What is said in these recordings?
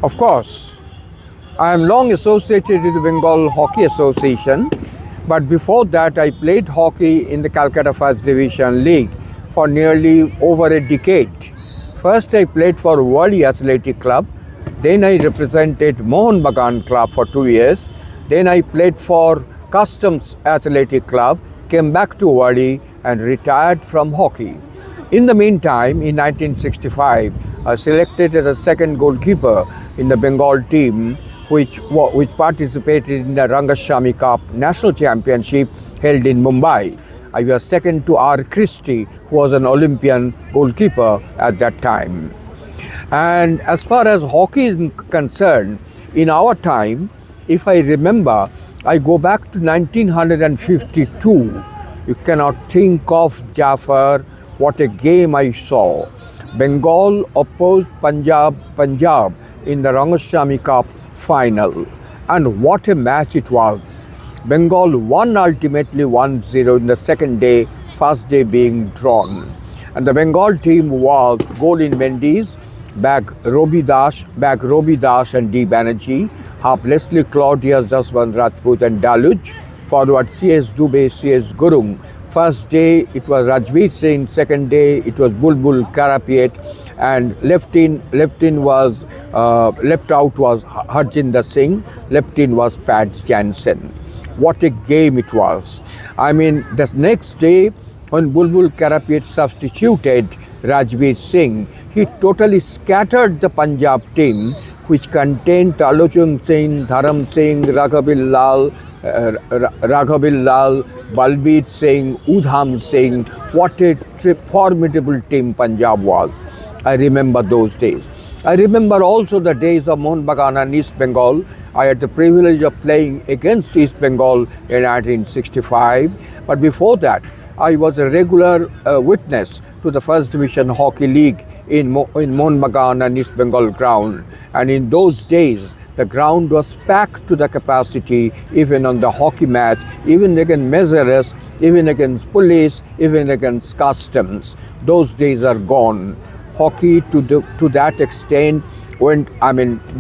Of course, I am long associated with the Bengal Hockey Association, but before that I played hockey in the Calcutta First Division League for nearly over a decade. First I played for Wadi Athletic Club, then I represented Mohun Bagan Club for 2 years, then I played for Customs Athletic Club, came back to Wadi and retired from hockey. In the meantime, in 1965, I was selected as a second goalkeeper in the Bengal team which participated in the Rangaswamy Cup National Championship held in Mumbai. I was second to R. Christie, who was an Olympian goalkeeper at that time. And as far as hockey is concerned, in our time, if I remember, I go back to 1952. You cannot think of, Jafar, what a game I saw. Bengal opposed Punjab in the Rangaswamy Cup final. And what a match it was. Bengal won ultimately 1-0 in the second day, first day being drawn. And the Bengal team was Golin Mendes, back Robi Das and D. Banerjee, half Leslie Claudius, Jaswant Rajput and Daluj, forward C.S. Dubey, C.S. Gurung. First day it was Rajveer Singh, second day it was Bulbul Karapiet, and left out was Harjinder Singh, left in was Pat Jansen. What a game it was. I mean, the next day when Bulbul Karapiet substituted Rajveer Singh, he totally scattered the Punjab team, which contained Talojung Singh, Dharam Singh, Raghavil Lal, Balbir Singh, Udham Singh. What a formidable team Punjab was. I remember those days. I remember also the days of Mohun Bagan and East Bengal. I had the privilege of playing against East Bengal in 1965. But before that, I was a regular witness to the First Division Hockey League in Mohun Bagan and East Bengal ground. And in those days, the ground was packed to the capacity, even on the hockey match, even against Measures, even against Police, even against Customs. Those days are gone. Hockey to that extent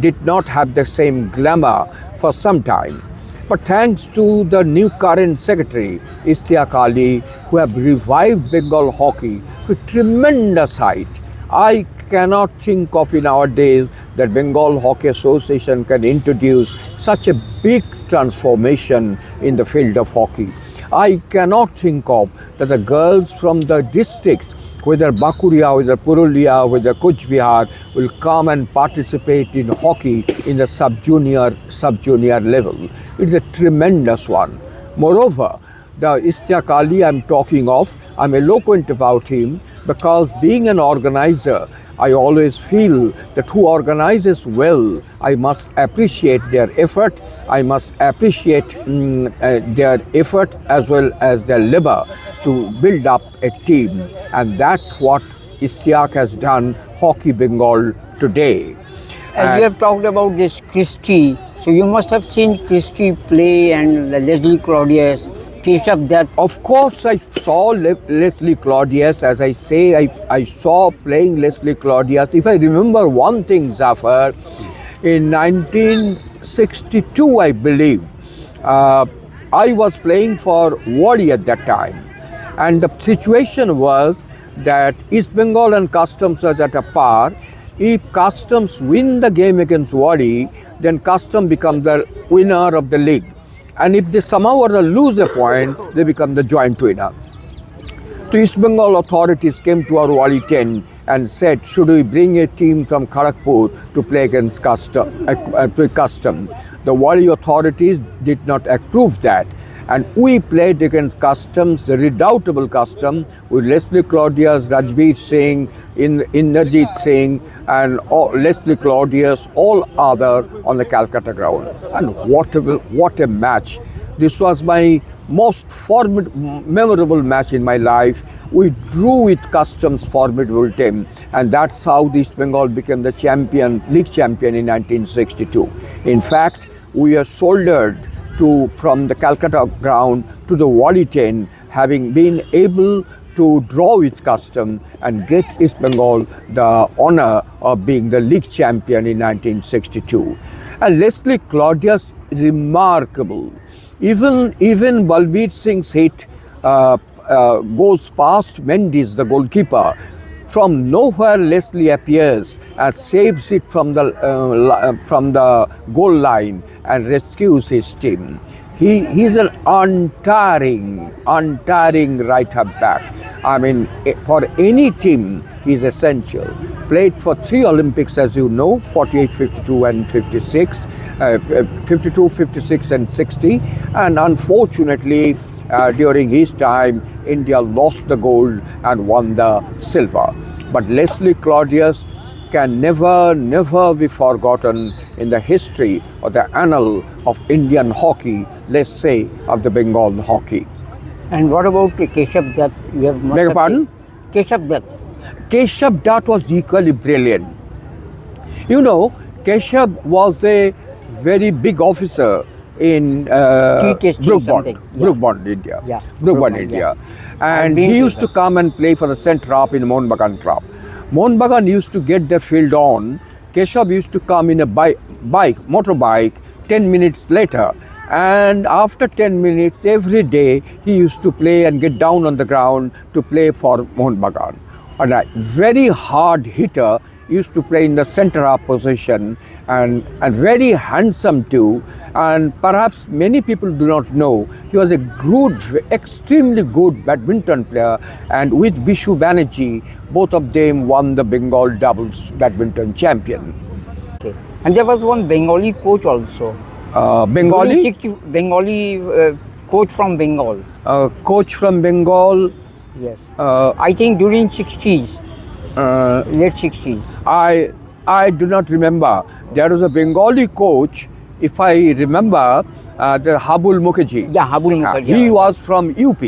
did not have the same glamour for some time. But thanks to the new current secretary, Ishtiaq Ali, who have revived Bengal hockey to tremendous height, I cannot think of in our days that Bengal Hockey Association can introduce such a big transformation in the field of hockey. I cannot think of that the girls from the districts, whether Bakuria, whether Purulia, whether Kuch Bihar, will come and participate in hockey in the sub-junior level. It's a tremendous one. Moreover, the Ishtiaq Ali I'm talking of, I'm eloquent about him because being an organizer, I always feel that who organizes well, I must appreciate their effort. I must appreciate their effort as well as their labor to build up a team. And that's what Ishtiaq has done Hockey Bengal today. As you have talked about this Christie, so you must have seen Christie play and Leslie Claudius. That. Of course, I saw Leslie Claudius. As I say, I saw playing Leslie Claudius. If I remember one thing, Zafar, in 1962, I believe, I was playing for Wadi at that time. And the situation was that East Bengal and Customs was at a par. If Customs win the game against Wadi, then Customs becomes the winner of the league. And if they somehow or other lose a point, they become the joint winner. The East Bengal authorities came to our Wadi 10 and said, should we bring a team from Kharagpur to play against Custom? The Wadi authorities did not approve that. And we played against Customs, the redoubtable Customs, with Leslie Claudius, Rajveer Singh, Inderjeet Singh, and Leslie Claudius, all other on the Calcutta ground. And what a match. This was my most memorable match in my life. We drew with Customs' formidable team, and that's how the East Bengal became the league champion in 1962. In fact, we are soldered from the Calcutta ground to the Wadi 10, having been able to draw with custom and get East Bengal the honor of being the league champion in 1962. And Leslie Claudius, remarkable. Even Balbir Singh's hit goes past Mendes, the goalkeeper. From nowhere, Leslie appears and saves it from the goal line and rescues his team. He's an untiring right half back. I mean, for any team, he's essential. Played for 3 Olympics, as you know, 48, 52 and 56, 52, 56 and 60. And unfortunately, during his time, India lost the gold and won the silver. But Leslie Claudius can never be forgotten in the history or the annal of Indian hockey, let's say of the Bengal hockey. And what about Keshav Dutt? You have Beg your pardon? Keshav Dutt. Keshav Dutt was equally brilliant. You know, Keshav was a very big officer in Brookbond, India. Yeah, Brookbond, India. And he used to come and play for the Centre Up in Mohun Bagan Club. Mohun Bagan used to get their field on. Keshav used to come in a motorbike 10 minutes later. And after 10 minutes every day, he used to play and get down on the ground to play for Mohun Bagan. And a very hard hitter, used to play in the centre half position and very handsome too. And perhaps many people do not know, he was a good, extremely good badminton player. And with Bishu Banerjee, both of them won the Bengal doubles badminton champion. Okay. And there was one Bengali coach also. Bengali? Bengali coach from Bengal. Coach from Bengal. Yes. I think during 60s. Late 60s. I do not remember. There was a Bengali coach, if I remember, the Habul Mukherjee. Yeah, Habul Mukherjee. He was from UP.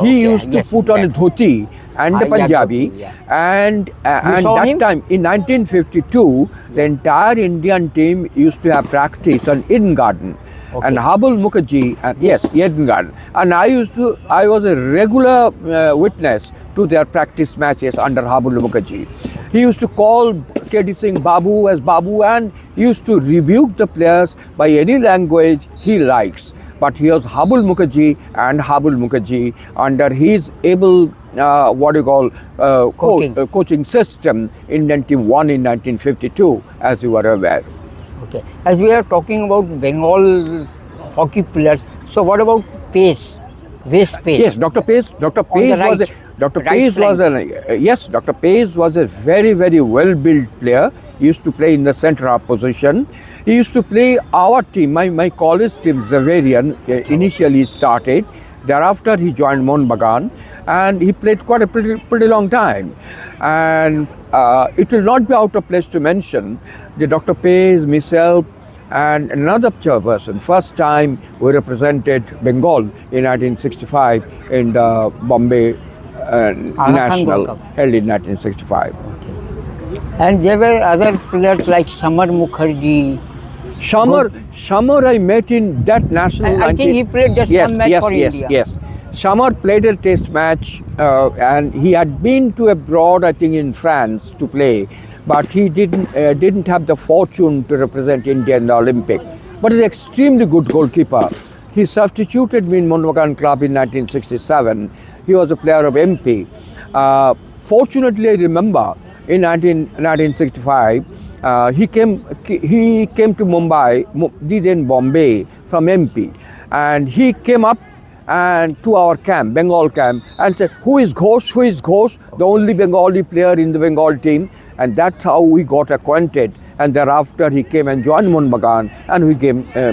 He used to put on a dhoti and a Punjabi, and that time in 1952, the entire Indian team used to have practice on Eden Garden. Okay. And Habul Mukherjee, yes, Eden Garden. And I was a regular witness to their practice matches under Habul Mukherjee. He used to call KD Singh Babu as Babu, and he used to rebuke the players by any language he likes. But he was Habul Mukherjee, and Habul Mukherjee under his able coaching system, Indian team won in 1952, as you are aware. Okay. As we are talking about Bengal hockey players, so what about Pace? Pace. Yes, Dr. Pace. Dr. Pace was a very, very well-built player. He used to play in the centre half position. He used to play our team, my college team, Zavarian, initially started. Thereafter, he joined Mohun Bagan, and he played quite a pretty long time. And it will not be out of place to mention that Dr. Pace, myself, and another chairperson, first time we represented Bengal in 1965 in the Bombay National, held in 1965. Okay. And there were other players like Samar Mukherjee. Shamar I met in that national. I think he played just one match for India. Yes. Shamar played a test match and he had been to abroad, I think in France, to play, but he didn't have the fortune to represent India in the Olympic. But he's an extremely good goalkeeper. He substituted me in Mohun Bagan Club in 1967. He was a player of MP. Fortunately, I remember in 1965, he came to Mumbai, then Bombay from MP, and he came up and to our camp, Bengal camp, and said, "Who is Ghosh? Who is Ghosh?" The only Bengali player in the Bengal team, and that's how we got acquainted. And thereafter, he came and joined Mohun Bagan, and we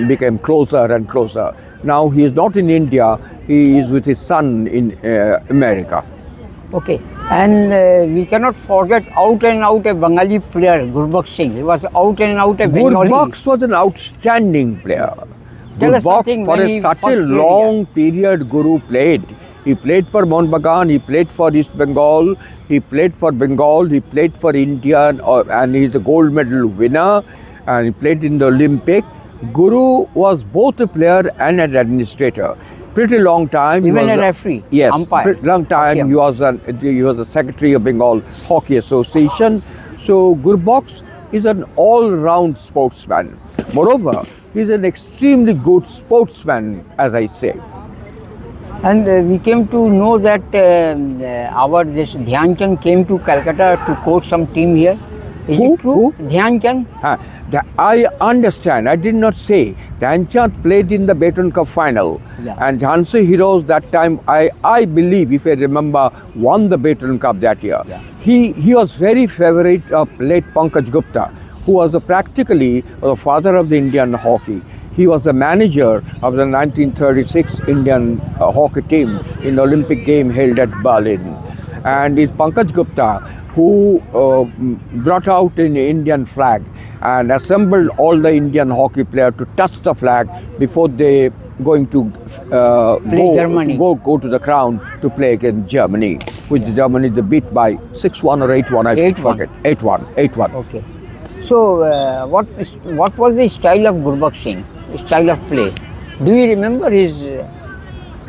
became closer and closer. Now he is not in India; he is with his son in America. Okay, and we cannot forget out and out a Bengali player, Gurbaksh Singh. He was out and out a Bengali. Gurbaksh was an outstanding player. Gurbaksh, for such a long period, Guru played. He played for Mohun Bagan, he played for East Bengal, he played for Bengal, he played for India, and he's a gold medal winner, and he played in the Olympic. Guru was both a player and an administrator. pretty long time. He Even was a referee, Yes, umpire. pretty long time. Okay. He was the secretary of Bengal Hockey Association. So Gurbox is an all-round sportsman. Moreover, he's an extremely good sportsman, as I say. And we came to know that our this Dhyan Chand came to Calcutta to coach some team here. Is Who? it true? Who? Dhyan Chand? I understand. I did not say. Dhyan Chand played in the Baton Cup final, Yeah. and Jhansi Heroes that time, I believe, if I remember, won the Baton Cup that year. Yeah. He was very favorite of late Pankaj Gupta, who was practically the father of the Indian hockey. He was the manager of the 1936 Indian hockey team in the Olympic game held at Berlin. And it's Pankaj Gupta who brought out an Indian flag and assembled all the Indian hockey players to touch the flag before they going to Germany. go to the ground to play against Germany, which Germany they beat by 6-1 or 8-1, I 8-1. forget. 8-1. Okay. So, what was the style of Gurbakh Singh? Style of play? Do you remember his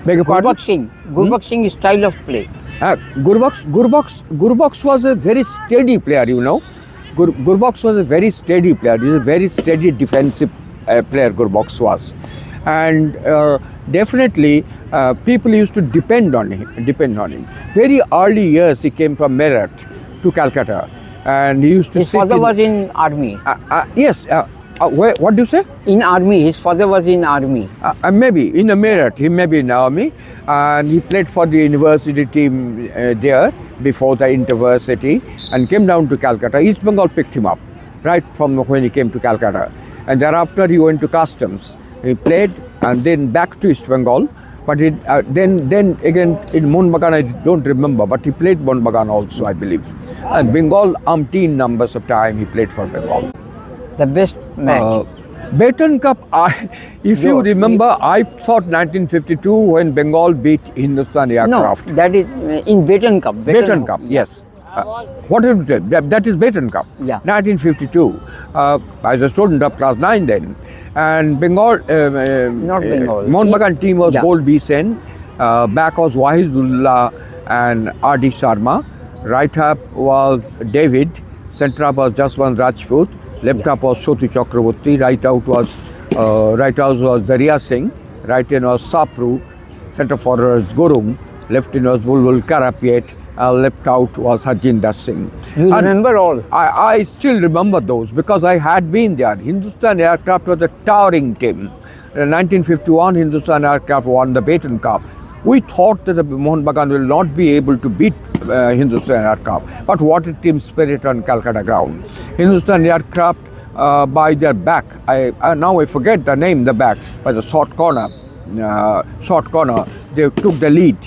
Beg your pardon? Gurbakh Singh's style of play? Gurbox was a very steady player, you know. Gurbox was a very steady player. He's a very steady defensive player, Gurbox was. And definitely people used to depend on him. Very early years he came from Meerut to Calcutta, and he used to His sit father in, was in army. yes. What do you say? In army, his father was in army. Maybe in a Meerut, he may be in army, and he played for the university team there before the intervarsity, and came down to Calcutta. East Bengal picked him up right from when he came to Calcutta, and thereafter he went to customs. He played and then back to East Bengal, but then again in Mohun I don't remember, but he played Mohun also, I believe, and Bengal umpteen numbers of time he played for Bengal. The best match. Baton Cup, if you remember, I thought 1952 when Bengal beat Hindustan Aircraft. No, that is in Baton Cup. Baton Cup, yes. What did you say? That is Baton Cup. Yeah. 1952. I was a student of class 9 then. And Bengal, Not Bengal. Mohun Bagan team was Yeah. Gold B Sen. Back was Wahidullah and R.D. Sharma. Right half was David. Centre half was Jaswant Rajput. Left half was Soti Chakraborty. Right out was Daria Singh. Right in was Sapru. Centre forward was Gurung. Left in was Bulbul Karapiet. Left out was Harjinder Singh. You And remember all? I still remember those because I had been there. Hindustan Aircraft was a towering team. In 1951, Hindustan Aircraft won the Baton Cup. We thought that Mohun Bagan will not be able to beat Hindustan Aircraft. But what a team spirit on Calcutta ground. Hindustan Aircraft by their back, now I forget the name, the back, by the short corner, they took the lead.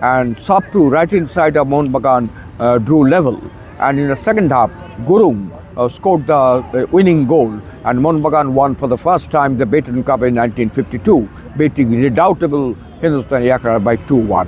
And Sapru right inside of Mohun Bagan drew level. And in the second half, Gurung scored the winning goal, and Mohun Bagan won for the first time the Baton Cup in 1952, beating redoubtable Hindustan Aircraft by 2-1.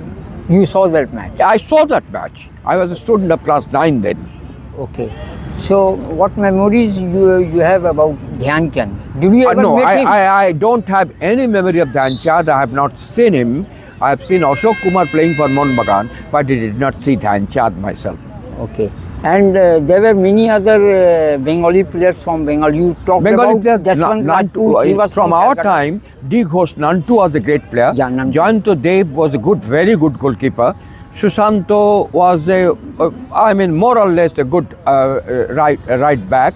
You saw that match. I saw that match. I was a student of class 9 then. Okay. So, what memories you have about Dhyan Chand? Did you ever No, meet him? I don't have any memory of Dhyan Chand. I have not seen him. I have seen Ashok Kumar playing for Mohun Bagan, but I did not see Dhyan Chand myself. Okay. And there were many other Bengali players from Bengal. You talked Bengali about players, Jaswant Rajput. He was from our Calcutta. time, D. Ghosh Nantu was a great player. Yeah, Nantu. Jayanto Dev was a very good goalkeeper. Susanto was more or less a good right back.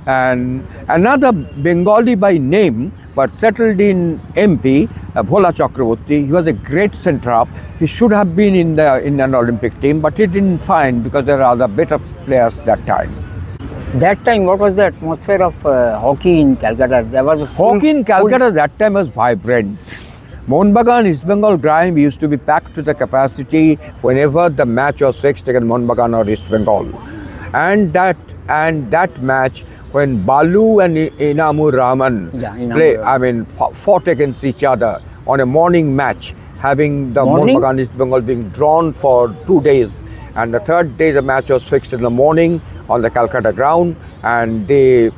And another Bengali by name, but settled in MP, Bhola Chakraborty. He was a great centre half. He should have been in an Olympic team, but he didn't find because there are other better players that time. That time, what was the atmosphere of hockey in Calcutta? There was a Hockey in Calcutta that time was vibrant. Mohun Bagan, East Bengal Grime used to be packed to the capacity whenever the match was fixed against Mohun Bagan or East Bengal. And that match, when Balu and Inamur Raman fought against each other on a morning match, having the Mohun Bagan East Bengal being drawn for 2 days, and the third day the match was fixed in the morning on the Calcutta ground, and they're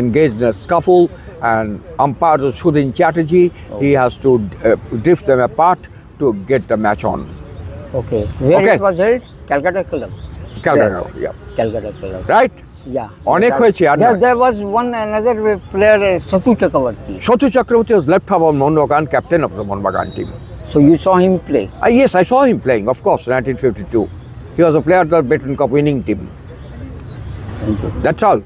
engaged in a scuffle, and umpire Sudhin Chatterjee, he has to drift them apart to get the match on. Okay. Where Okay. it was held? Calcutta Club. Calcutta Yeah. ground, yeah. Calcutta Club. Right? Yeah. অনেক হয়েছে আর There was another player, Sathu Chakravarti. Shotu Chakravarti was left half of Mohanbagan, captain of the Mohanbagan team. So you saw him play. Yes, I saw him playing, of course, 1952. He was a player of the Britain Cup winning team. Thank you. That's all.